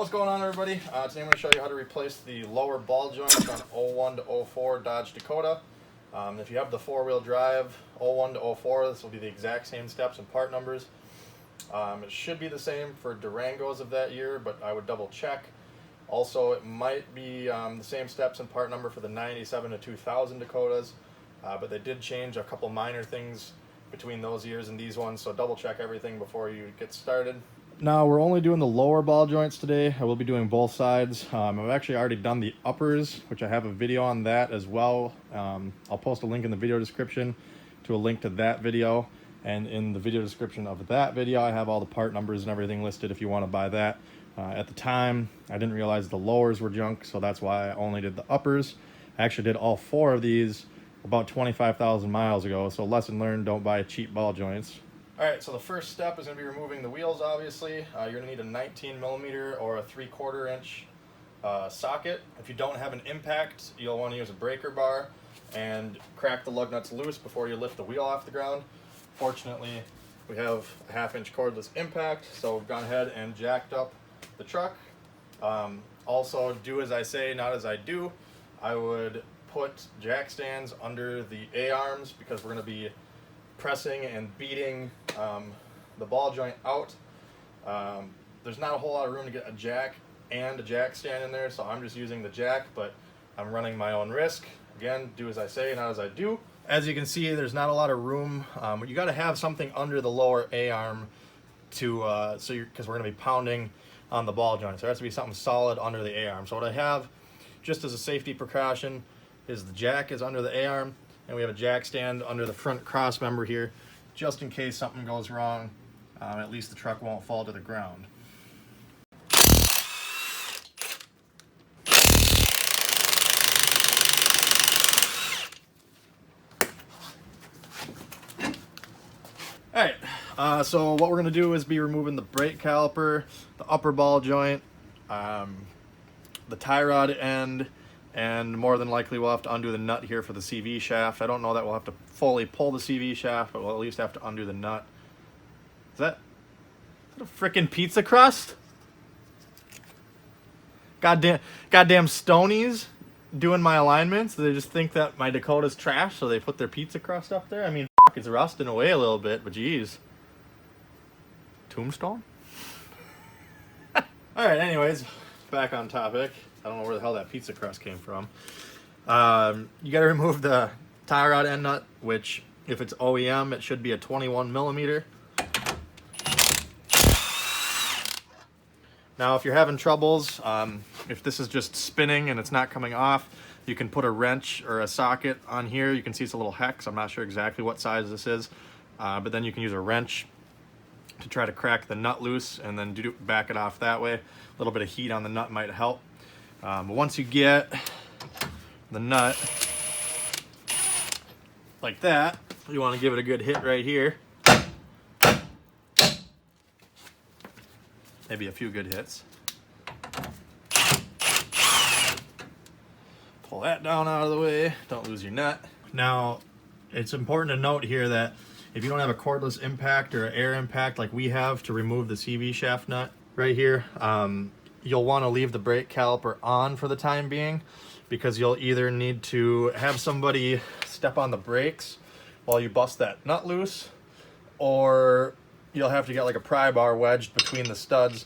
what's going on, everybody? Today I'm going to show you how to replace the lower ball joints on 01 to 04 Dodge Dakota. If you have the four-wheel drive 01 to 04, this will be the exact same steps and part numbers. It should be the same for Durangos of that year, but I would double check. Also, it might be the same steps and part number for the 97 to 2000 Dakotas, but they did change a couple minor things between those years and these ones, so double check everything before you get started. Now we're only doing the lower ball joints today. I will be doing both sides. I've actually already done the uppers, which I have a video on that as well. I'll post a link in the video description to a link to that video, and in the video description of that video I have all the part numbers and everything listed if you want to buy that. At the time I didn't realize the lowers were junk, so that's why I only did the uppers. I actually did all four of these about 25,000 miles ago, so lesson learned, don't buy cheap ball joints. Alright, so the first step is going to be removing the wheels, obviously. You're going to need a 19 millimeter or a 3/4 inch socket. If you don't have an impact, you'll want to use a breaker bar and crack the lug nuts loose before you lift the wheel off the ground. Fortunately, we have a 1/2 inch cordless impact, so we've gone ahead and jacked up the truck. Also, do as I say, not as I do. I would put jack stands under the A-arms because we're going to be pressing and beating the ball joint out. There's not a whole lot of room to get a jack and a jack stand in there, so I'm just using the jack, but I'm running my own risk. Again, do as I say, not as I do. As you can see, there's not a lot of room. You got to have something under the lower A-arm to because we're going to be pounding on the ball joint, so there has to be something solid under the A-arm. So what I have, just as a safety precaution, is the jack is under the A-arm, and we have a jack stand under the front cross member here, just in case something goes wrong. At least the truck won't fall to the ground. Alright, so what we're going to do is be removing the brake caliper, the upper ball joint, the tie rod end, and more than likely we'll have to undo the nut here for the CV shaft. I don't know that we'll have to fully pull the CV shaft, but we'll at least have to undo the nut. Is that a frickin' pizza crust? Goddamn Stonies doing my alignments. They just think that my Dakota's trash, so they put their pizza crust up there. I mean, it's rusting away a little bit, but geez. Tombstone? Alright, anyways, back on topic. I don't know where the hell that pizza crust came from. You got to remove the tie rod end nut, which if it's OEM, it should be a 21 millimeter. Now, if you're having troubles, if this is just spinning and it's not coming off, you can put a wrench or a socket on here. You can see it's a little hex. I'm not sure exactly what size this is, but then you can use a wrench to try to crack the nut loose and then back it off that way. A little bit of heat on the nut might help. But once you get the nut like that, you want to give it a good hit right here. Maybe a few good hits. Pull that down out of the way. Don't lose your nut. Now, it's important to note here that if you don't have a cordless impact or an air impact like we have to remove the CV shaft nut right here, you'll want to leave the brake caliper on for the time being, because you'll either need to have somebody step on the brakes while you bust that nut loose, or you'll have to get like a pry bar wedged between the studs,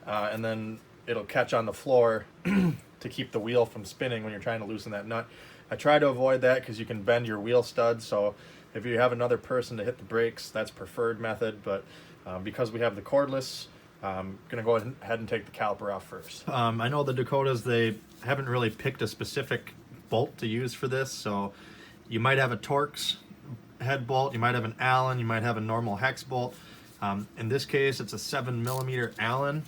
and then it'll catch on the floor to keep the wheel from spinning when you're trying to loosen that nut. I try to avoid that because you can bend your wheel studs, so if you have another person to hit the brakes, that's preferred method, but because we have the cordless, I'm going to go ahead and take the caliper off first. I know the Dakotas, they haven't really picked a specific bolt to use for this, so you might have a Torx head bolt, you might have an Allen, you might have a normal hex bolt. In this case, it's a 7 millimeter Allen.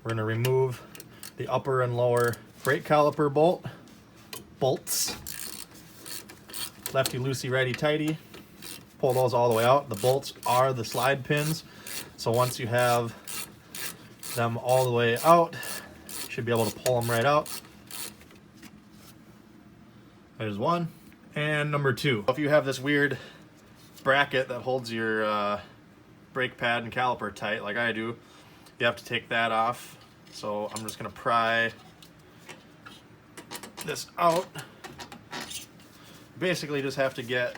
We're going to remove the upper and lower brake caliper bolts. Lefty loosey, righty tighty. Pull those all the way out. The bolts are the slide pins, so once you have them all the way out, you should be able to pull them right out. There's one. And number two. If you have this weird bracket that holds your brake pad and caliper tight like I do, you have to take that off So I'm just gonna pry this out. Basically just have to get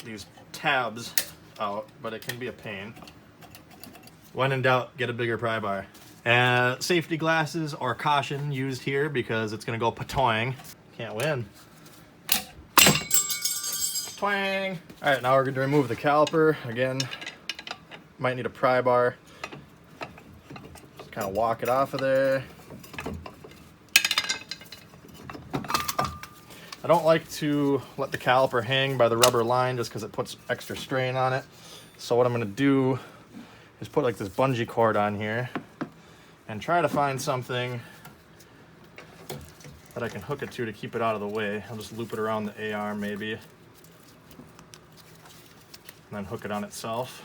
these tabs out, but it can be a pain. When in doubt, get a bigger pry bar. And safety glasses or caution used here because it's gonna go patoing. Can't win. Twang! All right, now we're gonna remove the caliper. Again, might need a pry bar. Just kind of walk it off of there. I don't like to let the caliper hang by the rubber line just because it puts extra strain on it. So what I'm gonna do is put like this bungee cord on here and try to find something that I can hook it to keep it out of the way. I'll just loop it around the A-arm maybe, and then hook it on itself.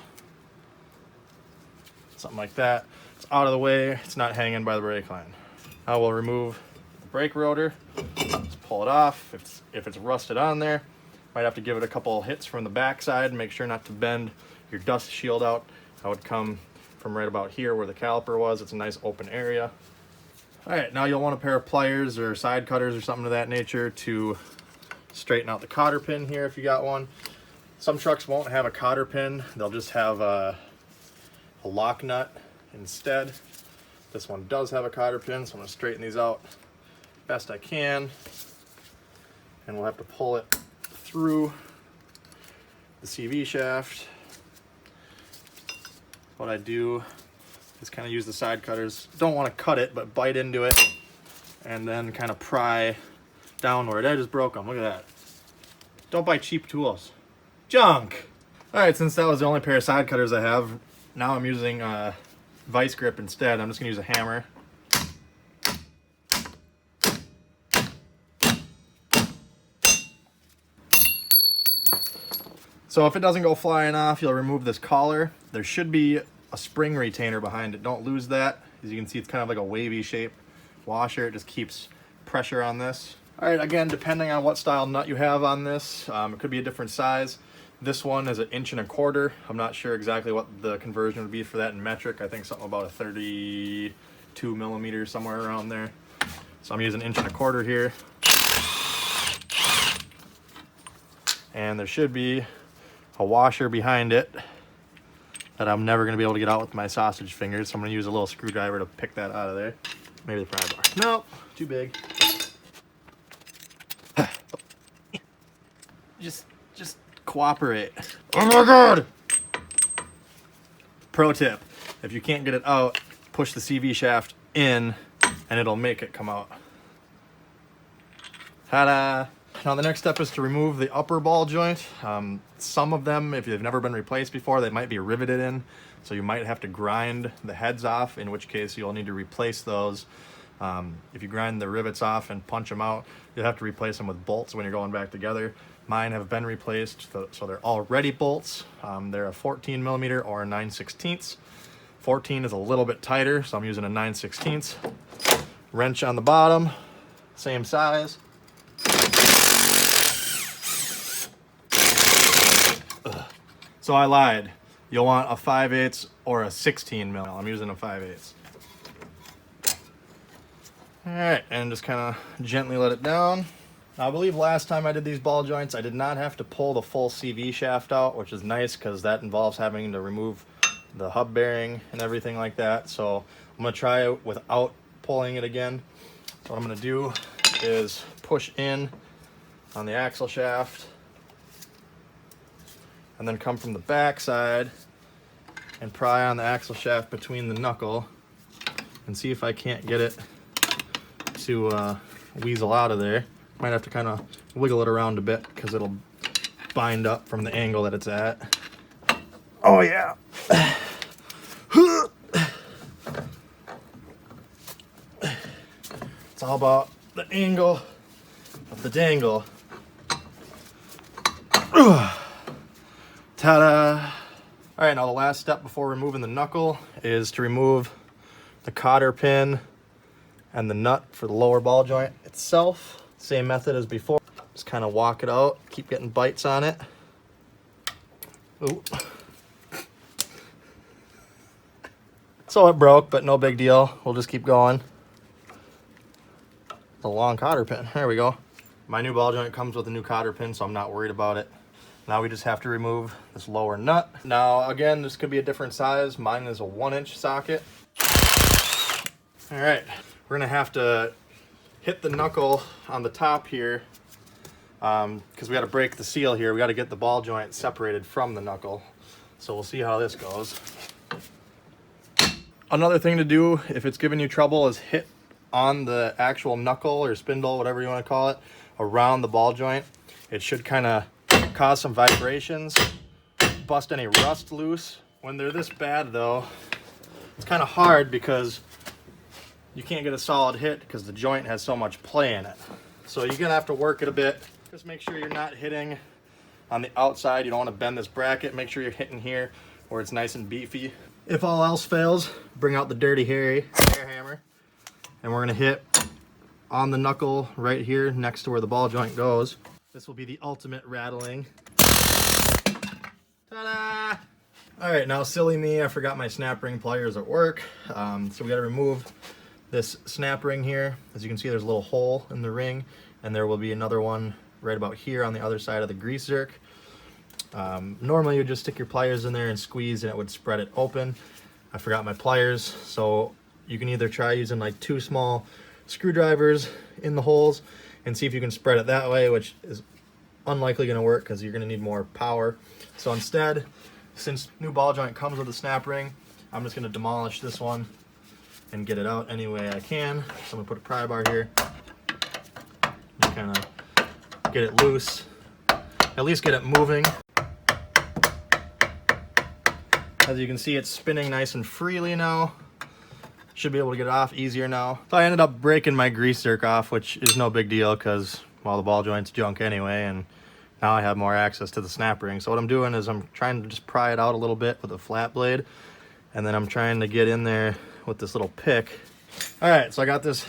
Something like that. It's out of the way, it's not hanging by the brake line. Now we'll remove the brake rotor. Just pull it off. If it's rusted on there, might have to give it a couple hits from the back side and make sure not to bend your dust shield out. I would come from right about here where the caliper was. It's a nice open area. All right, now you'll want a pair of pliers or side cutters or something of that nature to straighten out the cotter pin here if you got one. Some trucks won't have a cotter pin. They'll just have a lock nut instead. This one does have a cotter pin, so I'm gonna straighten these out best I can. And we'll have to pull it through the CV shaft. What I do is kind of use the side cutters. Don't want to cut it, but bite into it and then kind of pry downward. I just broke them. Look at that. Don't buy cheap tools. Junk! Alright, since that was the only pair of side cutters I have, now I'm using a vice grip instead. I'm just going to use a hammer. So if it doesn't go flying off, you'll remove this collar. There should be a spring retainer behind it. Don't lose that. As you can see, it's kind of like a wavy shape washer. It just keeps pressure on this. All right, again, depending on what style nut you have on this, it could be a different size. This one is 1 1/4 inches. I'm not sure exactly what the conversion would be for that in metric. I think something about a 32 millimeters, somewhere around there. So I'm using 1 1/4 inches here. And there should be a washer behind it that I'm never going to be able to get out with my sausage fingers, so I'm going to use a little screwdriver to pick that out of there. Maybe the pry bar. Nope, too big. Just cooperate. Oh my god! Pro tip, if you can't get it out, push the CV shaft in and it'll make it come out. Ta-da! Now the next step is to remove the upper ball joint. Some of them, if they've never been replaced before, they might be riveted in, so you might have to grind the heads off, in which case you'll need to replace those. If you grind the rivets off and punch them out, you'll have to replace them with bolts when you're going back together. Mine have been replaced, so they're already bolts. They're a 14 millimeter or a 9/16. 14 is a little bit tighter, so I'm using a 9/16. Wrench on the bottom, same size. So I lied. You'll want a 5/8 or a 16 mil. I'm using a 5/8. All right, and just kind of gently let it down. Now, I believe last time I did these ball joints, I did not have to pull the full CV shaft out, which is nice because that involves having to remove the hub bearing and everything like that. So I'm gonna try it without pulling it again. So what I'm gonna do is push in on the axle shaft and then come from the back side and pry on the axle shaft between the knuckle and see if I can't get it to weasel out of there. Might have to kind of wiggle it around a bit because it'll bind up from the angle that it's at. Oh yeah. It's all about the angle of the dangle. Ta-da! All right, now the last step before removing the knuckle is to remove the cotter pin and the nut for the lower ball joint itself. Same method as before. Just kind of walk it out, keep getting bites on it. Ooh. So it broke, but no big deal. We'll just keep going. The long cotter pin. There we go. My new ball joint comes with a new cotter pin, so I'm not worried about it. Now we just have to remove this lower nut. Now, again, this could be a different size. Mine is a 1-inch socket. All right, we're gonna have to hit the knuckle on the top here because we got to break the seal here. We got to get the ball joint separated from the knuckle. So we'll see how this goes. Another thing to do if it's giving you trouble is hit on the actual knuckle or spindle, whatever you want to call it, around the ball joint. It should kind of cause some vibrations, bust any rust loose. When they're this bad though, it's kind of hard because you can't get a solid hit because the joint has so much play in it. So you're gonna have to work it a bit. Just make sure you're not hitting on the outside. You don't want to bend this bracket. Make sure you're hitting here where it's nice and beefy. If all else fails, bring out the dirty hairy air hammer, and we're gonna hit on the knuckle right here next to where the ball joint goes. This will be the ultimate rattling. Ta-da! All right, now silly me, I forgot my snap ring pliers at work. So we gotta remove this snap ring here. As you can see, there's a little hole in the ring, and there will be another one right about here on the other side of the grease zerk. Normally you just stick your pliers in there and squeeze and it would spread it open. I forgot my pliers, so you can either try using like 2 small screwdrivers in the holes and see if you can spread it that way, which is unlikely going to work because you're going to need more power. So instead, since new ball joint comes with a snap ring, I'm just going to demolish this one and get it out any way I can. So I'm going to put a pry bar here, just kind of get it loose, at least get it moving. As you can see, it's spinning nice and freely now. Should be able to get it off easier now. So I ended up breaking my grease zerk off, which is no big deal because, well, the ball joint's junk anyway, and now I have more access to the snap ring. So what I'm doing is I'm trying to just pry it out a little bit with a flat blade, and then I'm trying to get in there with this little pick. All right, so I got this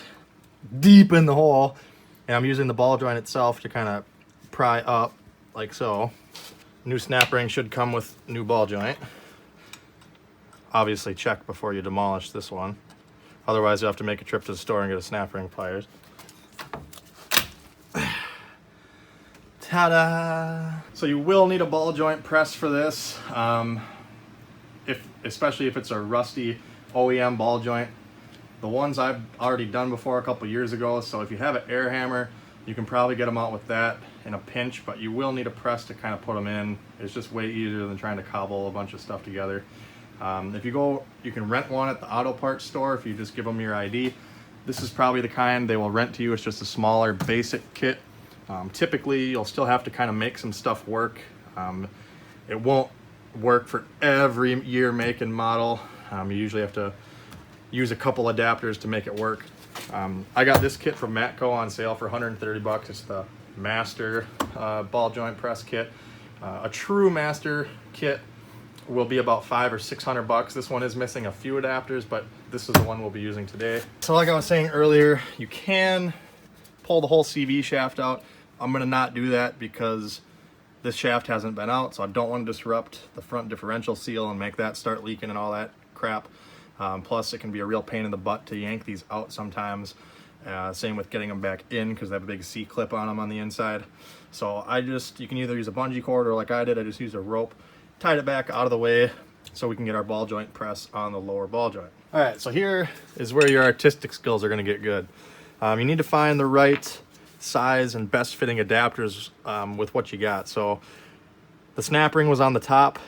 deep in the hole, and I'm using the ball joint itself to kind of pry up like so. New snap ring should come with new ball joint. Obviously check before you demolish this one. Otherwise you'll have to make a trip to the store and get a snap ring pliers. Ta-da! So you will need a ball joint press for this, especially if it's a rusty OEM ball joint. The ones I've already done before a couple years ago, so if you have an air hammer, you can probably get them out with that in a pinch, but you will need a press to kind of put them in. It's just way easier than trying to cobble a bunch of stuff together. If you go, you can rent one at the auto parts store if you just give them your ID. This is probably the kind they will rent to you. It's just a smaller basic kit. Typically you'll still have to kind of make some stuff work. It won't work for every year, make, and model. You usually have to use a couple adapters to make it work. I got this kit from Matco on sale for 130 bucks. It's the Master ball joint press kit. A true Master kit will be about $500 or $600. This one is missing a few adapters, but this is the one we'll be using today. So like I was saying earlier, you can pull the whole CV shaft out. I'm gonna not do that because this shaft hasn't been out, so I don't want to disrupt the front differential seal and make that start leaking and all that crap. Plus it can be a real pain in the butt to yank these out sometimes. Same with getting them back in because they have a big C-clip on them on the inside. So you can either use a bungee cord or like I did, I just used a rope, tied it back out of the way so we can get our ball joint press on the lower ball joint. All right, so here is where your artistic skills are gonna get good. You need to find the right size and best fitting adapters with what you got. So the snap ring was on the top.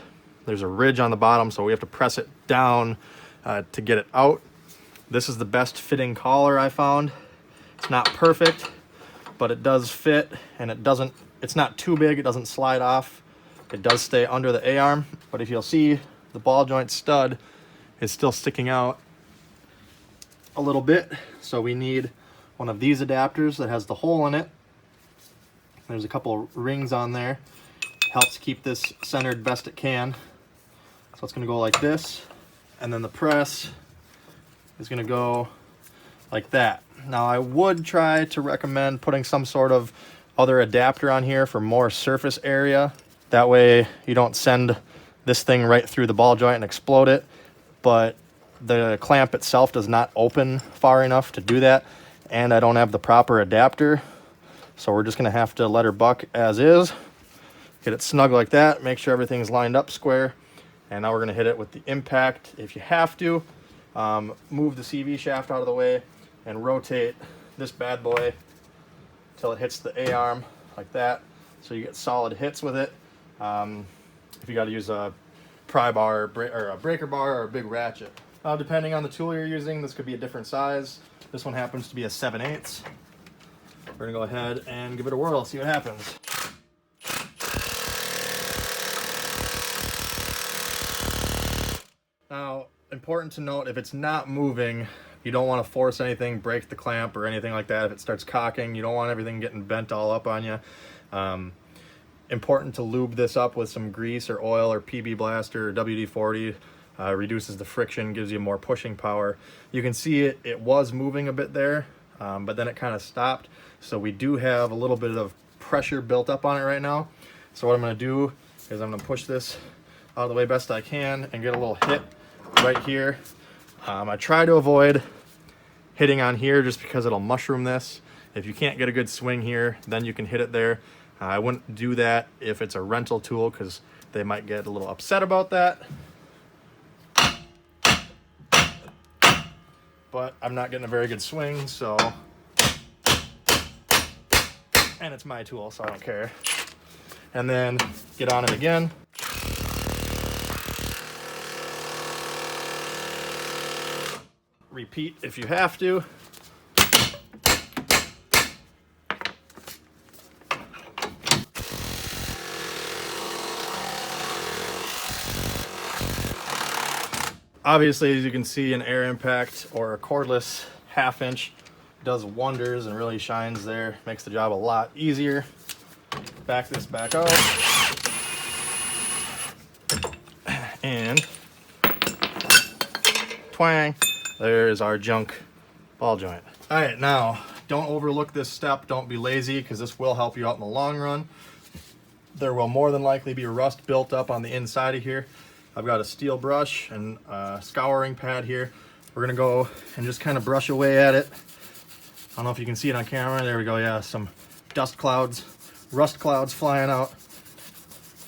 There's a ridge on the bottom, so we have to press it down to get it out. This is the best fitting collar I found. It's not perfect, but it does fit, and it's not too big, it doesn't slide off. It does stay under the A-arm, but if you'll see, the ball joint stud is still sticking out a little bit, so we need one of these adapters that has the hole in it. There's a couple rings on there. Helps keep this centered best it can. So it's gonna go like this, and then the press is gonna go like that. Now I would try to recommend putting some sort of other adapter on here for more surface area. That way you don't send this thing right through the ball joint and explode it. But the clamp itself does not open far enough to do that, and I don't have the proper adapter. So we're just gonna have to let her buck as is. Get it snug like that, make sure everything's lined up square. And now we're gonna hit it with the impact. If you have to, move the CV shaft out of the way and rotate this bad boy till it hits the A-arm like that. So you get solid hits with it. If you gotta use a pry bar or a breaker bar or a big ratchet. Depending on the tool you're using, this could be a different size. This one happens to be a 7/8. We're gonna go ahead and give it a whirl, see what happens. Now, important to note, if it's not moving, you don't want to force anything, break the clamp or anything like that. If it starts cocking, you don't want everything getting bent all up on you. Important to lube this up with some grease or oil or PB Blaster or WD-40. Reduces the friction, gives you more pushing power. You can see it was moving a bit there, but then it kind of stopped. So we do have a little bit of pressure built up on it right now. So what I'm going to do is I'm going to push this out of the way best I can and get a little hit right here. I try to avoid hitting on here just because it'll mushroom this. If you can't get a good swing here, then you can hit it there. I wouldn't do that if it's a rental tool because they might get a little upset about that. But I'm not getting a very good swing, so... And it's my tool, so I don't care. And then get on it again. Repeat if you have to. Obviously, as you can see, an air impact or a cordless 1/2 inch does wonders and really shines there. Makes the job a lot easier. Back this back out. And twang, there's our junk ball joint. All right, now don't overlook this step. Don't be lazy because this will help you out in the long run. There will more than likely be rust built up on the inside of here. I've got a steel brush and a scouring pad here. We're gonna go and just kind of brush away at it. I don't know if you can see it on camera. There we go, yeah, some dust clouds, rust clouds flying out.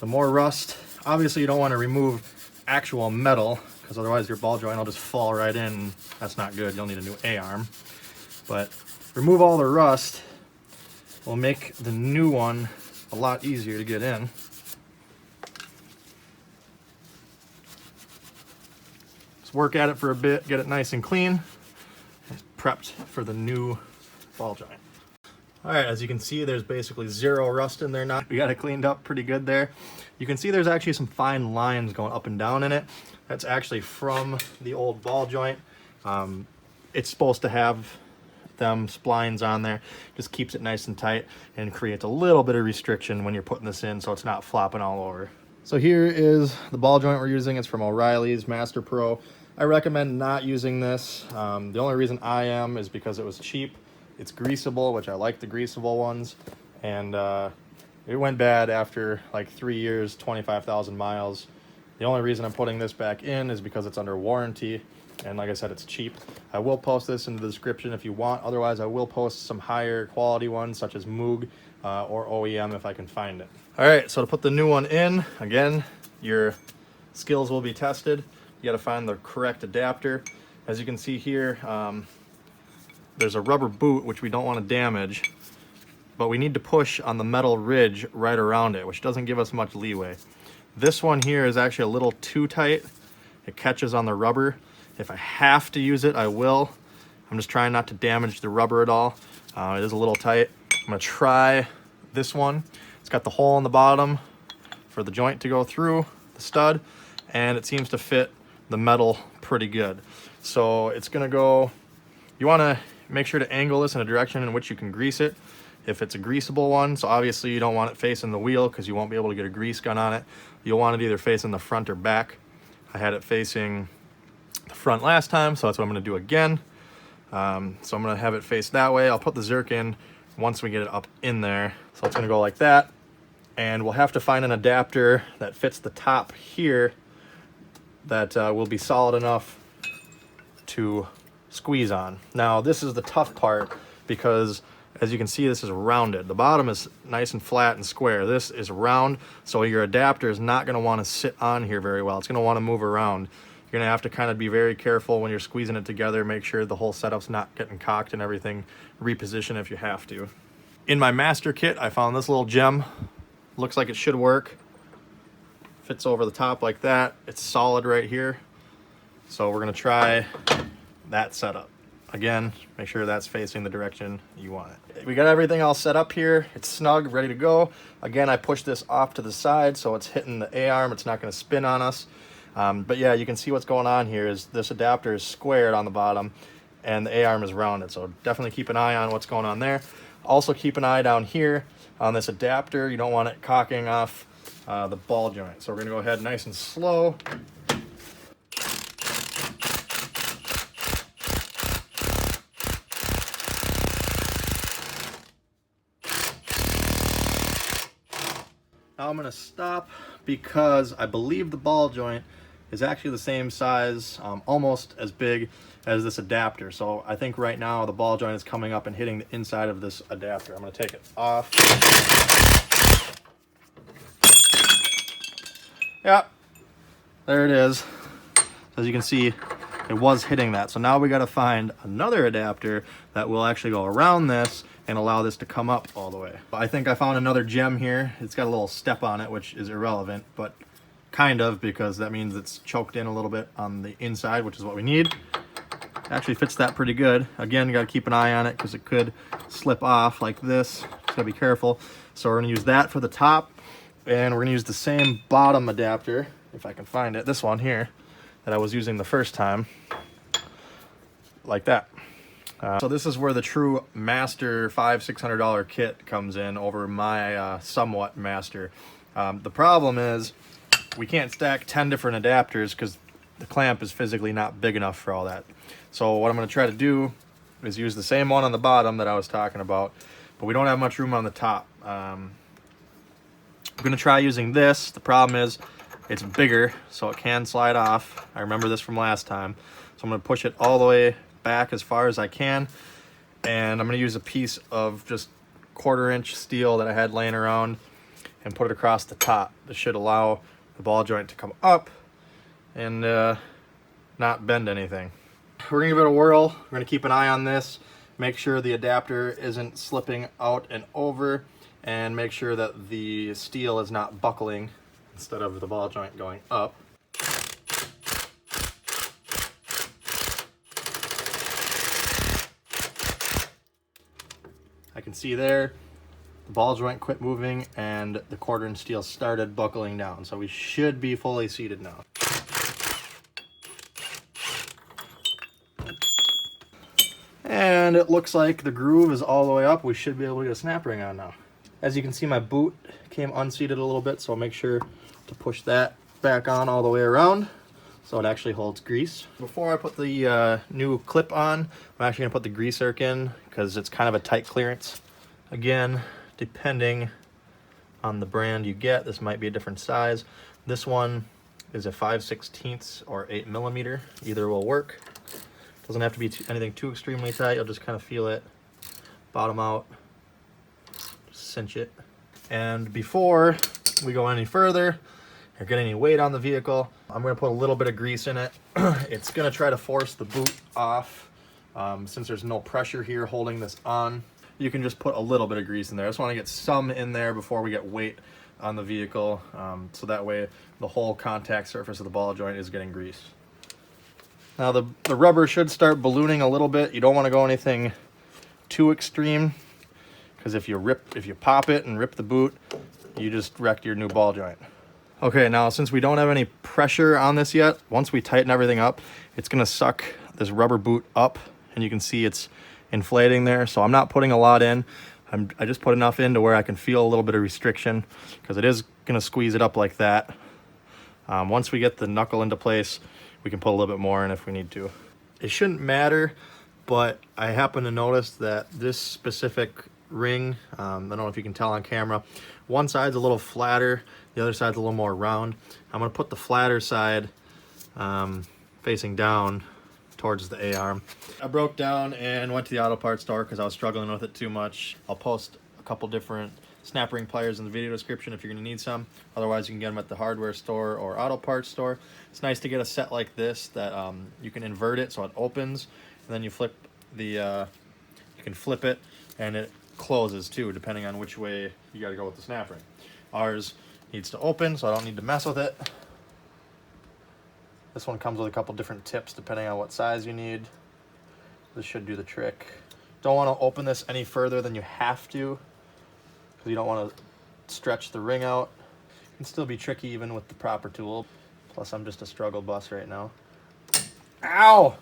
The more rust, obviously you don't want to remove actual metal because otherwise your ball joint will just fall right in. And that's not good, you'll need a new A-arm. But remove all the rust will make the new one a lot easier to get in. Just work at it for a bit, get it nice and clean, prepped for the new ball joint. All right, as you can see, there's basically zero rust in there now. We got it cleaned up pretty good there. You can see there's actually some fine lines going up and down in it. That's actually from the old ball joint. It's supposed to have them splines on there. Just keeps it nice and tight and creates a little bit of restriction when you're putting this in so it's not flopping all over. So here is the ball joint we're using. It's from O'Reilly's Master Pro. I recommend not using this. The only reason I am is because it was cheap. It's greasable, which I like the greasable ones. And it went bad after like 3 years, 25,000 miles. The only reason I'm putting this back in is because it's under warranty. And like I said, it's cheap. I will post this in the description if you want. Otherwise, I will post some higher quality ones such as Moog or OEM if I can find it. All right, so to put the new one in, again, your skills will be tested. You got to find the correct adapter. As you can see here, there's a rubber boot, which we don't want to damage, but we need to push on the metal ridge right around it, which doesn't give us much leeway. This one here is actually a little too tight. It catches on the rubber. If I have to use it, I will. I'm just trying not to damage the rubber at all. It is a little tight. I'm gonna try this one. It's got the hole in the bottom for the joint to go through, the stud, and it seems to fit the metal pretty good. So it's gonna go, you wanna make sure to angle this in a direction in which you can grease it. If it's a greasable one, so obviously you don't want it facing the wheel because you won't be able to get a grease gun on it. You'll want it either facing the front or back. I had it facing the front last time, so that's what I'm gonna do again. So I'm gonna have it face that way. I'll put the Zerk in once we get it up in there. So it's gonna go like that. And we'll have to find an adapter that fits the top here that will be solid enough to squeeze on. Now this is the tough part because as you can see, this is rounded. The bottom is nice and flat and square. This is round, so your adapter is not going to want to sit on here very well. It's going to want to move around. You're going to have to kind of be very careful when you're squeezing it together, make sure the whole setup's not getting cocked and everything. Reposition if you have to. In my master kit, I found this little gem. Looks like it should work. Fits over the top like that. It's solid right here. So we're going to try that setup. Again, make sure that's facing the direction you want it. We got everything all set up here. It's snug, ready to go. Again, I pushed this off to the side so it's hitting the A-arm. It's not going to spin on us. But yeah, you can see what's going on here is this adapter is squared on the bottom and the A-arm is rounded. So definitely keep an eye on what's going on there. Also keep an eye down here on this adapter. You don't want it cocking off the ball joint. So we're going to go ahead nice and slow. Now I'm going to stop because I believe the ball joint is actually the same size, almost as big as this adapter. So I think right now the ball joint is coming up and hitting the inside of this adapter. I'm going to take it off. Yeah, there it is. As you can see, it was hitting that. So now we got to find another adapter that will actually go around this and allow this to come up all the way. I think I found another gem here. It's got a little step on it, which is irrelevant, but kind of, because that means it's choked in a little bit on the inside, which is what we need. Actually fits that pretty good. Again, you gotta keep an eye on it because it could slip off like this. Just gotta be careful. So we're gonna use that for the top, and we're gonna use the same bottom adapter, if I can find it, this one here, that I was using the first time, like that. So this is where the true master $500-600 kit comes in over my somewhat master. The problem is we can't stack 10 different adapters because the clamp is physically not big enough for all that. So what I'm going to try to do is use the same one on the bottom that I was talking about, but we don't have much room on the top. I'm going to try using this. The problem is it's bigger, so it can slide off. I remember this from last time. So I'm going to push it all the way back as far as I can, and I'm going to use a piece of just 1/4-inch steel that I had laying around and put it across the top. This should allow the ball joint to come up and not bend anything. We're going to give it a whirl. We're going to keep an eye on this, make sure the adapter isn't slipping out and over, and make sure that the steel is not buckling instead of the ball joint going up. I can see there the ball joint quit moving and the 1/4-inch steel started buckling down. So we should be fully seated now. And it looks like the groove is all the way up. We should be able to get a snap ring on now. As you can see, my boot came unseated a little bit, so I'll make sure to push that back on all the way around so it actually holds grease. Before I put the new clip on, I'm actually going to put the grease zerk in because it's kind of a tight clearance. Again, depending on the brand you get, this might be a different size. This one is a 5/16 or 8mm. Either will work. Doesn't have to be anything too extremely tight. You'll just kind of feel it bottom out, cinch it. And before we go any further or get any weight on the vehicle, I'm going to put a little bit of grease in it. It's going to try to force the boot off. Since there's no pressure here holding this on, you can just put a little bit of grease in there. I just want to get some in there before we get weight on the vehicle, so that way the whole contact surface of the ball joint is getting grease. Now the rubber should start ballooning a little bit. You don't want to go anything too extreme, because if you pop it and rip the boot, you just wrecked your new ball joint. Okay, now since we don't have any pressure on this yet, once we tighten everything up, it's going to suck this rubber boot up, and you can see it's inflating there. So I'm not putting a lot in. I just put enough in to where I can feel a little bit of restriction, because it is going to squeeze it up like that. Once we get the knuckle into place, we can put a little bit more in if we need to. It shouldn't matter, but I happen to notice that this specific ring, I don't know if you can tell on camera, one side's a little flatter, the other side's a little more round. I'm going to put the flatter side facing down towards the A-arm. I broke down and went to the auto parts store because I was struggling with it too much. I'll post a couple different snap ring pliers in the video description if you're going to need some. Otherwise, you can get them at the hardware store or auto parts store. It's nice to get a set like this that you can invert it so it opens, and then you flip the you can flip it and it closes too, depending on which way you got to go with the snap ring. Ours needs to open, so I don't need to mess with it. This one comes with a couple different tips depending on what size you need. This should do the trick. Don't want to open this any further than you have to, because you don't want to stretch the ring out. It can still be tricky even with the proper tool. Plus, I'm just a struggle bus right now. Ow!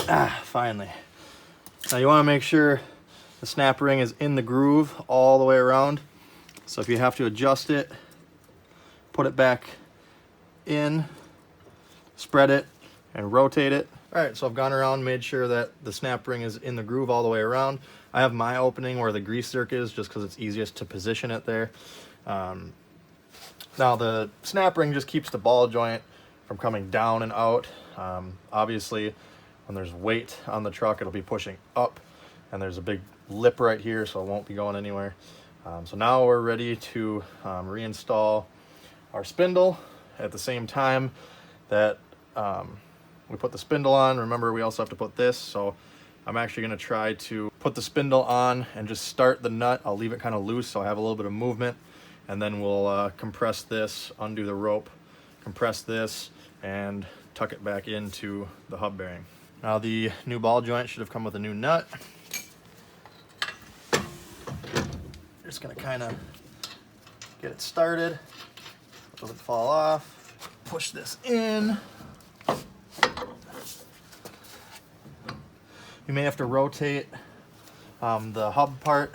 Ah, finally. Now you want to make sure the snap ring is in the groove all the way around. So if you have to adjust it, put it back in, spread it, and rotate it. All right, so I've gone around, made sure that the snap ring is in the groove all the way around. I have my opening where the grease zerk is, just because it's easiest to position it there. Now the snap ring just keeps the ball joint from coming down and out. Obviously, when there's weight on the truck, it'll be pushing up, and there's a big lip right here, so it won't be going anywhere. So now we're ready to reinstall our spindle at the same time that we put the spindle on. Remember, we also have to put this, so I'm actually going to try to put the spindle on and just start the nut. I'll leave it kind of loose so I have a little bit of movement, and then we'll compress this, undo the rope, compress this, and tuck it back into the hub bearing. Now the new ball joint should have come with a new nut. Just going to kind of get it started, doesn't fall off. Push this in. You may have to rotate the hub part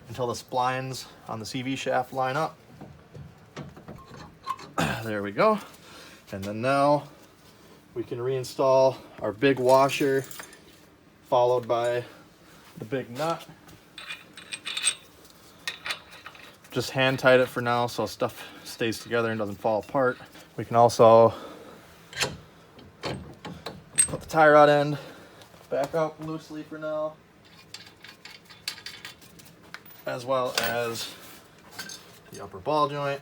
until the splines on the CV shaft line up. There we go. And then now we can reinstall our big washer, followed by the big nut. Just hand tight it for now so stuff stays together and doesn't fall apart. We can also put the tie rod end back up loosely for now, as well as the upper ball joint.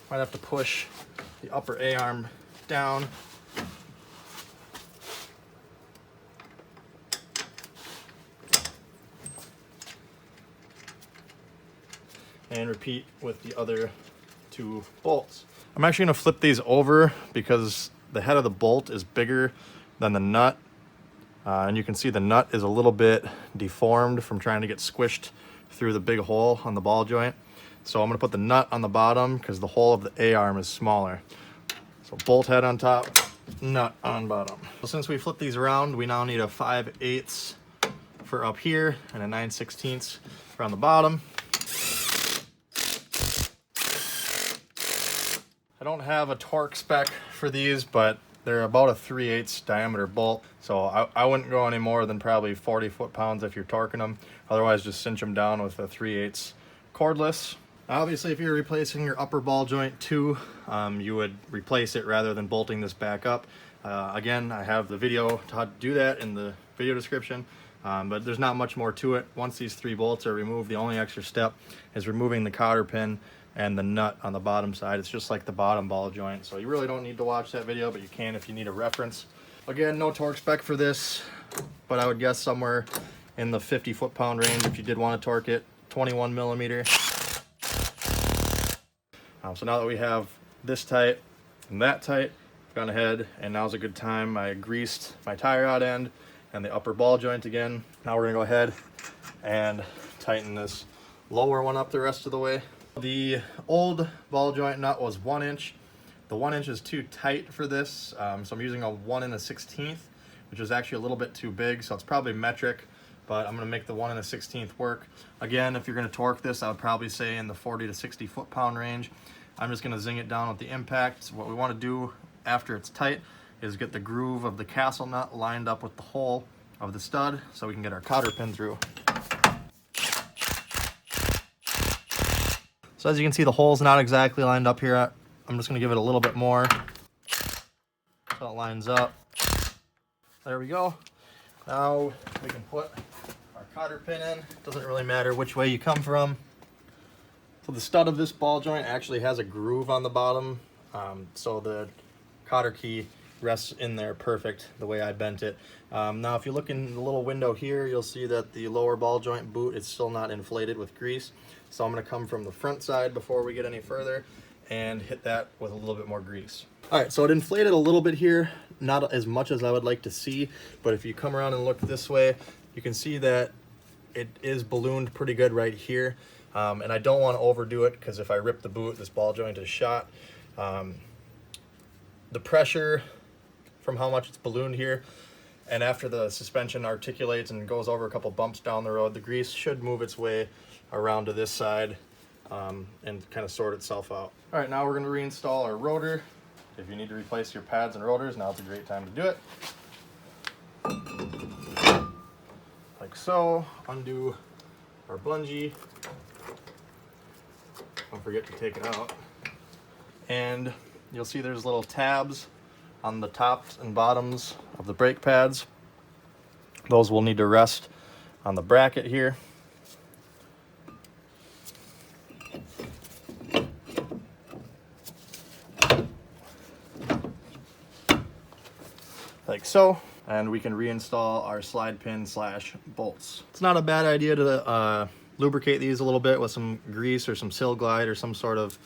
Might have to push the upper A-arm down. And repeat with the other two bolts. I'm actually going to flip these over because the head of the bolt is bigger than the nut. And you can see the nut is a little bit deformed from trying to get squished through the big hole on the ball joint. So I'm going to put the nut on the bottom because the hole of the A-arm is smaller. So bolt head on top, nut on bottom. So since we flip these around, we now need a 5/8 for up here and a 9/16 for on the bottom. I don't have a torque spec for these, but they're about a 3/8 diameter bolt, so I wouldn't go any more than probably 40 foot-pounds if you're torquing them. Otherwise, just cinch them down with a 3/8 cordless. Obviously, if you're replacing your upper ball joint too, you would replace it rather than bolting this back up. Again, I have the video to how to do that in the video description, but there's not much more to it. Once these 3 bolts are removed, the only extra step is removing the cotter pin and the nut on the bottom side. It's just like the bottom ball joint, so you really don't need to watch that video, but you can if you need a reference. Again, no torque spec for this, but I would guess somewhere in the 50 foot-pound range if you did want to torque it. 21 millimeter. So now that we have this tight and that tight, I've gone ahead and now's a good time. I greased my tie rod end and the upper ball joint again. Now we're gonna go ahead and tighten this lower one up the rest of the way. The old ball joint nut was 1 inch. The 1 inch is too tight for this, so I'm using a 1 1/16, which is actually a little bit too big, so it's probably metric, but I'm gonna make the 1 1/16 work. Again, if you're gonna torque this, I would probably say in the 40 to 60 foot-pound range. I'm just gonna zing it down with the impact. So what we wanna do after it's tight is get the groove of the castle nut lined up with the hole of the stud so we can get our cotter pin through. So as you can see, the hole's not exactly lined up here. I'm just gonna give it a little bit more. So it lines up. There we go. Now we can put our cotter pin in. Doesn't really matter which way you come from. So the stud of this ball joint actually has a groove on the bottom, so the cotter key rests in there perfect the way I bent it. Now if you look in the little window here, you'll see that the lower ball joint boot is still not inflated with grease. So I'm going to come from the front side before we get any further and hit that with a little bit more grease. Alright, so it inflated a little bit here, not as much as I would like to see, but if you come around and look this way, you can see that it is ballooned pretty good right here. And I don't want to overdo it because if I rip the boot, this ball joint is shot. The pressure from how much it's ballooned here, and after the suspension articulates and goes over a couple bumps down the road, the grease should move its way around to this side and kind of sort itself out. All right, now we're going to reinstall our rotor. If you need to replace your pads and rotors, now's a great time to do it. Like so. Undo our bungee. Don't forget to take it out. And you'll see there's little tabs on the tops and bottoms of the brake pads. Those will need to rest on the bracket here. Like so, and we can reinstall our slide pin / bolts. It's not a bad idea to lubricate these a little bit with some grease or some Sil Glide or some sort of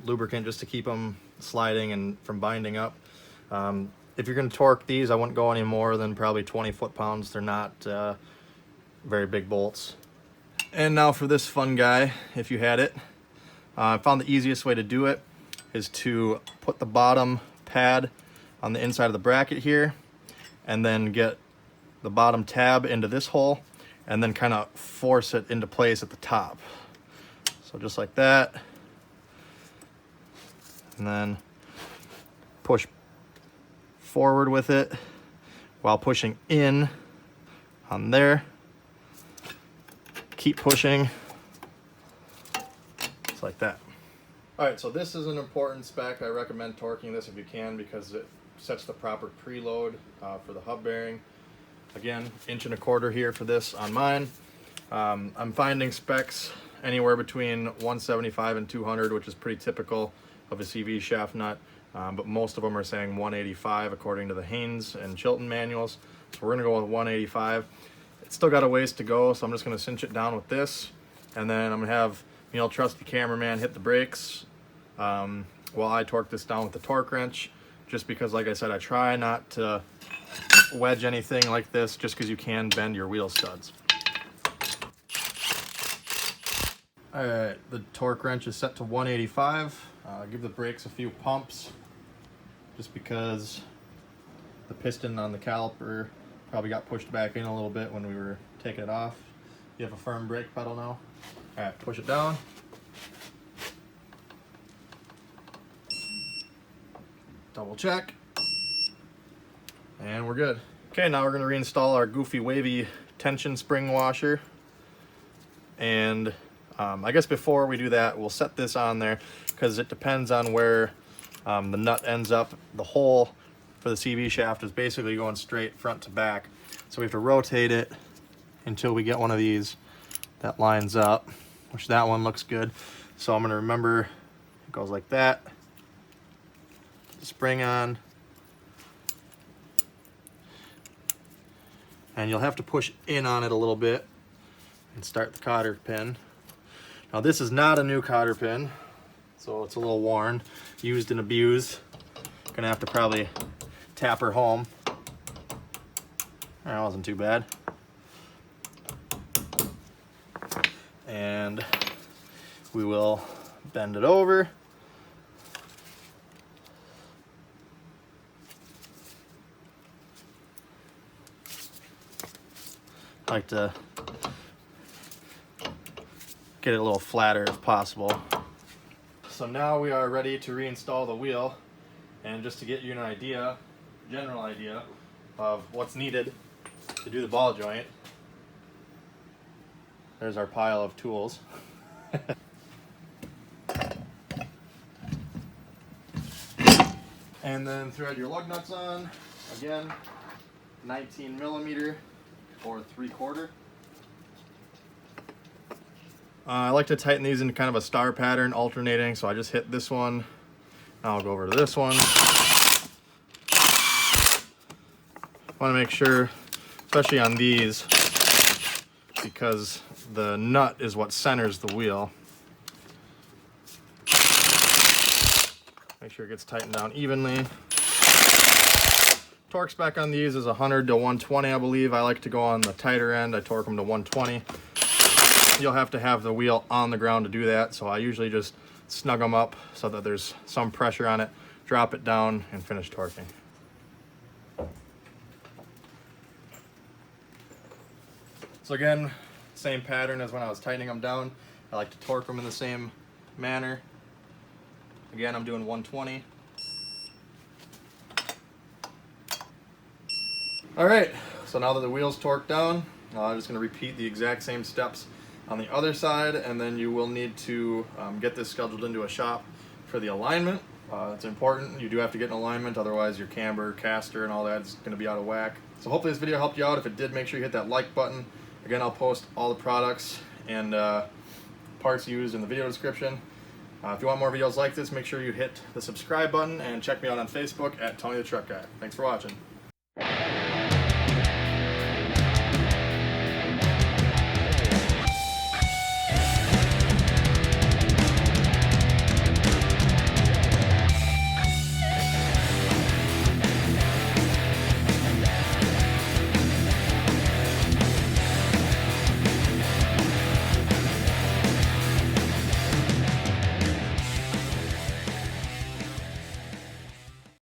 lubricant just to keep them sliding and from binding up. If you're going to torque these, I wouldn't go any more than probably 20 foot-pounds. They're not very big bolts. And now for this fun guy, if you had it, I found the easiest way to do it is to put the bottom pad on the inside of the bracket here and then get the bottom tab into this hole and then kind of force it into place at the top. So just like that. And then push forward with it while pushing in on there. Keep pushing. Just like that. Alright, so this is an important spec. I recommend torquing this if you can because it sets the proper preload for the hub bearing. Again, 1.25 inches here for this on mine. I'm finding specs anywhere between 175 and 200, which is pretty typical of a CV shaft nut, but most of them are saying 185 according to the Haynes and Chilton manuals. So we're gonna go with 185. It's still got a ways to go, so I'm just gonna cinch it down with this, and then I'm gonna have trusty cameraman hit the brakes while I torque this down with the torque wrench. Just because, like I said, I try not to wedge anything like this just because you can bend your wheel studs. Alright, the torque wrench is set to 185. Give the brakes a few pumps just because the piston on the caliper probably got pushed back in a little bit when we were taking it off. You have a firm brake pedal now. Alright, push it down. Double check. And we're good. Okay, now we're going to reinstall our goofy wavy tension spring washer. And I guess before we do that, we'll set this on there because it depends on where the nut ends up. The hole for the CV shaft is basically going straight front to back. So we have to rotate it until we get one of these that lines up, which that one looks good. So I'm going to remember it goes like that. Spring on, and you'll have to push in on it a little bit and start the cotter pin. Now this is not a new cotter pin, so it's a little worn, used and abused. Gonna have to probably tap her home. That wasn't too bad. And we will bend it over. I like to get it a little flatter if possible. So now we are ready to reinstall the wheel, and just to get you an idea, general idea of what's needed to do the ball joint, there's our pile of tools. And then thread your lug nuts on. Again, 19 millimeter or 3/4. I like to tighten these into kind of a star pattern, alternating. So I just hit this one. Now I'll go over to this one. Want to make sure, especially on these, because the nut is what centers the wheel. Make sure it gets tightened down evenly. Torque spec on these is 100 to 120, I believe. I like to go on the tighter end. I torque them to 120. You'll have to have the wheel on the ground to do that, so I usually just snug them up so that there's some pressure on it, drop it down, and finish torquing. So again, same pattern as when I was tightening them down. I like to torque them in the same manner. Again, I'm doing 120. All right, so now that the wheel's torqued down, I'm just going to repeat the exact same steps on the other side, and then you will need to get this scheduled into a shop for the alignment. It's important. You do have to get an alignment, otherwise your camber, caster, and all that is going to be out of whack. So hopefully this video helped you out. If it did, make sure you hit that like button. Again, I'll post all the products and parts used in the video description. If you want more videos like this, make sure you hit the subscribe button and check me out on Facebook at Tony the Truck Guy. Thanks for watching.